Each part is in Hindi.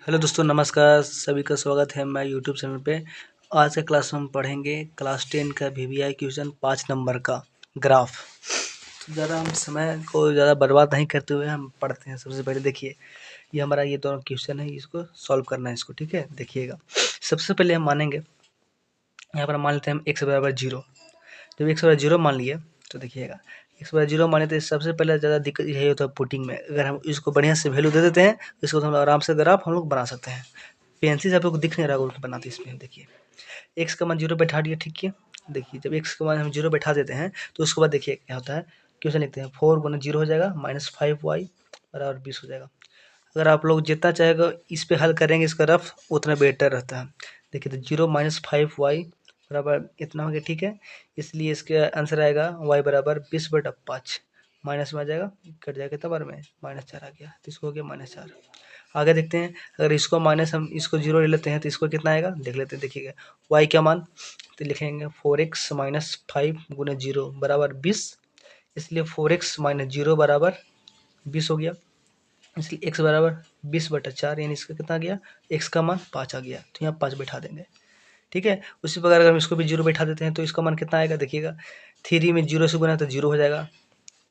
हेलो दोस्तों, नमस्कार। सभी का स्वागत है मैं यूट्यूब चैनल पे। आज के क्लास में हम पढ़ेंगे क्लास 10 का वीवीआई क्वेश्चन 5 नंबर का ग्राफ। तो ज़्यादा हम समय को ज़्यादा बर्बाद नहीं करते हुए हम पढ़ते हैं। सबसे पहले देखिए, ये हमारा ये दोनों क्वेश्चन है, इसको सॉल्व करना है इसको, ठीक है। देखिएगा, सबसे पहले हम मानेंगे, यहाँ पर मान लेते हैं हम x बराबर 0। जब x बराबर 0 मान लिए तो देखिएगा, x बराबर 0 माने तो सबसे पहले ज़्यादा दिक्कत यही होता है पुटिंग में। अगर हम इसको बढ़िया से वैल्यू दे देते हैं तो इसको हम आराम से ग्राफ हम लोग बना सकते हैं। पेंसिल से आप लोग को दिख नहीं रहा होगा बनाते इसमें। देखिए, x का मान 0 बैठा दिया, ठीक है। देखिए, जब x का मान हम 0 बैठा देते हैं तो उसके बाद देखिए क्या होता है, क्वेश्चन लिखते हैं 4 गुना 0 हो जाएगा -5y बराबर 20 हो जाएगा। अगर आप लोग जितना चाहेगा इस पे हल करेंगे इसका रफ, उतना बेटर रहता है। देखिए, तो 0 -5y बराबर इतना हो गया, ठीक है। इसलिए इसका आंसर आएगा y बराबर 20/5। माइनस में आ जाएगा, कट जाएगा कितना बार में, -4 आ गया, तो इसको हो गया -4। आगे देखते हैं, अगर इसको माइनस हम इसको 0 ले लेते हैं तो इसको कितना आएगा देख लेते हैं। देखिएगा, y क्या मान, तो लिखेंगे 4x - 5 गुना 0 बराबर 20। इसलिए 4x - 0 बराबर 20 हो गया। इसलिए x बराबर 20/4, यानी इसका कितना आ गया, x का मान 5 आ गया। तो यहाँ 5 बैठा देंगे, ठीक है। उसी प्रकार अगर हम इसको भी 0 बैठा देते हैं तो इसका मान कितना आएगा, देखिएगा 3 में 0 से गुना तो 0 हो जाएगा,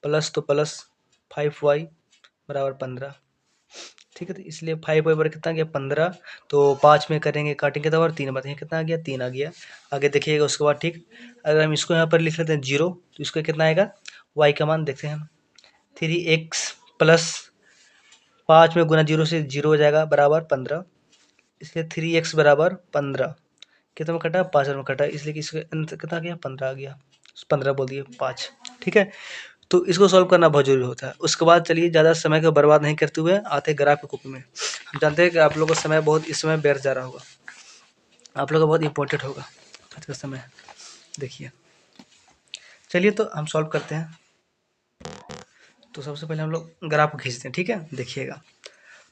प्लस तो प्लस 5y बराबर 15, ठीक है। तो इसलिए 5y बराबर कितना गया 15। तो 5 में करेंगे काटेंगे तो 3 बताइए कितना आ गया, 3 आ गया। आगे देखिएगा उसके बाद, ठीक, अगर हम इसको यहाँ पर लिख लेते हैं 0 तो इसका कितना आएगा, y का मान देखते हैं हम 3x प्लस 5 में गुना 0 से 0 हो जाएगा बराबर 15। इसलिए 3x बराबर 15 कितना में कटा, 5 में कटा, इसलिए कि इसका आंसर कितना आ गया, 15 आ गया। 15 बोल दिए 5, ठीक है। तो इसको सॉल्व करना बहुत जरूरी होता है। उसके बाद चलिए, ज़्यादा समय को बर्बाद नहीं करते हुए आते ग्राफ की कॉपी में। हम जानते हैं कि आप लोगों का समय बहुत इस समय व्यर्थ जा रहा होगा, आप लोगों का बहुत इंपॉर्टेंट होगा आज का समय। देखिए, चलिए तो हम सॉल्व करते हैं। तो सबसे पहले हम लोग ग्राफ को खींचते हैं, ठीक है। देखिएगा,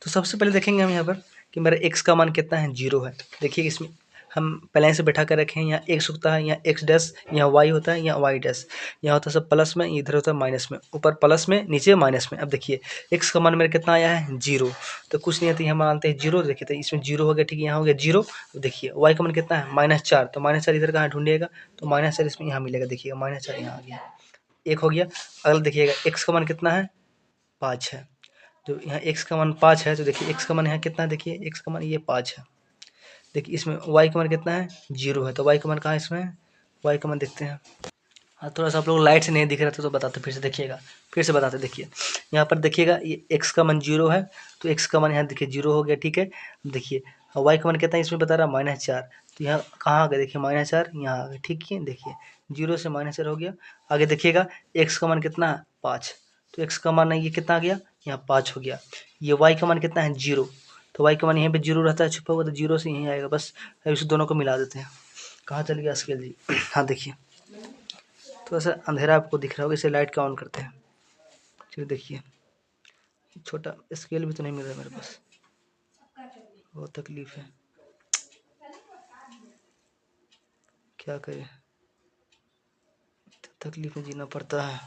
तो सबसे पहले देखेंगे हम यहाँ पर कि मेरा x का मान कितना है, 0 है। देखिए, इसमें हम पहले से बैठा कर रखे हैं, यहाँ x होता है, यहाँ x डैश, यहाँ y होता है, यहाँ y डैश, यहाँ होता है सब प्लस में, इधर होता है माइनस में, ऊपर प्लस में नीचे माइनस में। अब देखिए, x का मान मेरा कितना आया है, 0, तो कुछ नहीं आती, हम मानते हैं 0। देखिए, तो इसमें 0 हो गया, ठीक है, यहाँ हो गया 0। देखिए, y का मान कितना है, -4, तो -4 इधर कहाँ ढूंढिएगा, तो -4 इसमें यहाँ मिलेगा। देखिएगा, -4 यहाँ आ गया, एक हो गया। अगला देखिएगा, x का मान कितना है, 5 है। तो यहाँ x का मान 5 है, तो देखिए x का मान यहाँ कितना है, देखिए x का मान ये 5 है। देखिए, इसमें y का मान कितना है, 0 है, तो y का मान कहाँ है इसमें, y का मान देखते हैं। हाँ, थोड़ा सा आप लोग लाइट से नहीं दिख रहा था तो बताते फिर से, देखिएगा फिर से बताते। देखिए, यहाँ पर देखिएगा, ये x का मान 0 है, तो x का मान यहाँ देखिए 0 हो गया, ठीक है। देखिए, y का मान कितना है इसमें बता रहा है, -4, तो यहाँ कहाँ आ गया, देखिए -4 यहाँ आ गया, ठीक है। देखिए, 0 से -4 हो गया। आगे देखिएगा, x का मान कितना है, 5, तो x का मान ये कितना आ गया, यहाँ 5 हो गया। ये y का मान कितना है, 0, तो y का मान यहाँ पे 0 रहता है छुपा हुआ, तो 0 से यहीं आएगा बस। अब इस दोनों को मिला देते हैं। कहाँ चल गया स्केल जी, हाँ देखिए, थोड़ा सा अंधेरा आपको दिख रहा होगा, इसे लाइट का ऑन करते हैं। चलिए देखिए, छोटा स्केल भी तो नहीं मिल रहा मेरे पास, बहुत तकलीफ है, क्या करें, तकलीफ में जीना पड़ता है।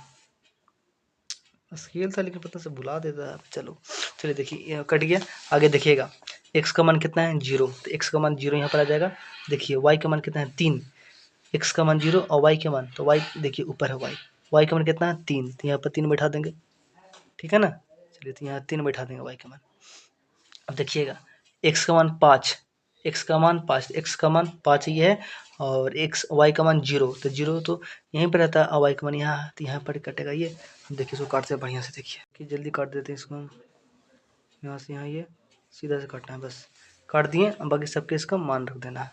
स्केल था लेकिन पता से भुला देता है। चलो चलिए, देखिए ये कट गया। आगे देखिएगा, x का मान कितना है, 0, तो x का मान 0 यहाँ पर आ जाएगा। देखिए, y का मान कितना है, 3, x का मान 0 और y का मान, तो y देखिए ऊपर है, y का मान कितना है, 3, तो यहाँ पर 3 बैठा देंगे, ठीक है ना। चलिए, तो यहाँ 3 बैठा देंगे y का मान। अब देखिएगा, x का मान 5, x का मान 5, x का मान 5 ही है, और y का मान 0, तो 0 तो यहीं पर रहता है, और y का मान यहाँ, तो यहाँ पर कटेगा ये। देखिए, इसको काटते हैं बढ़िया से, देखिए कि जल्दी काट देते हैं इसको हम, यहाँ से यहाँ ये सीधा से काटना है, बस काट दिए। अब बाकी सबके इसका मान रख देना है।